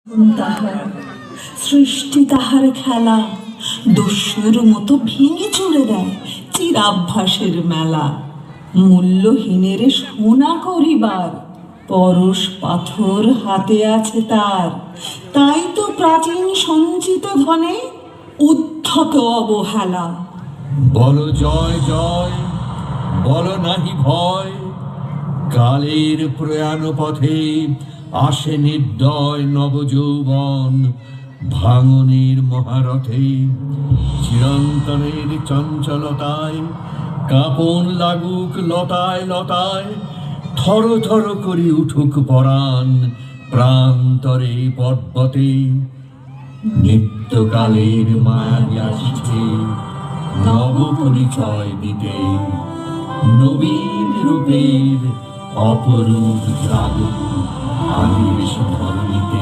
তাহার সৃষ্টি তাহার খেলা, দস্যুর মতো ভেঙে চুড়ে দেয় চিরাভ্যাসের মেলা। মূল্যহীনের সোনা করিবার পরশ পাথর হাতে আছে তার, তাই তো প্রাচীন সঞ্চিত ধনে উদ্ধত অবহেলা। বল জয় জয়, বল নাহি ভয়, কালের প্রয়াণ পথে আসে নির্দয় নবযৌবন। ভাঙনের মহারথে চিরন্তনের চঞ্চলতায় কাঁপন লাগুক লতায় লতায়, থর থর করি উঠুক পরাণ প্রান্তরে পর্বতে। নিত্যকালের মায়াবী আসিছে নব পরিচয় দিতে, নবীন রূপের অপরূপ জাদু আদিবেশ ধরণীতে।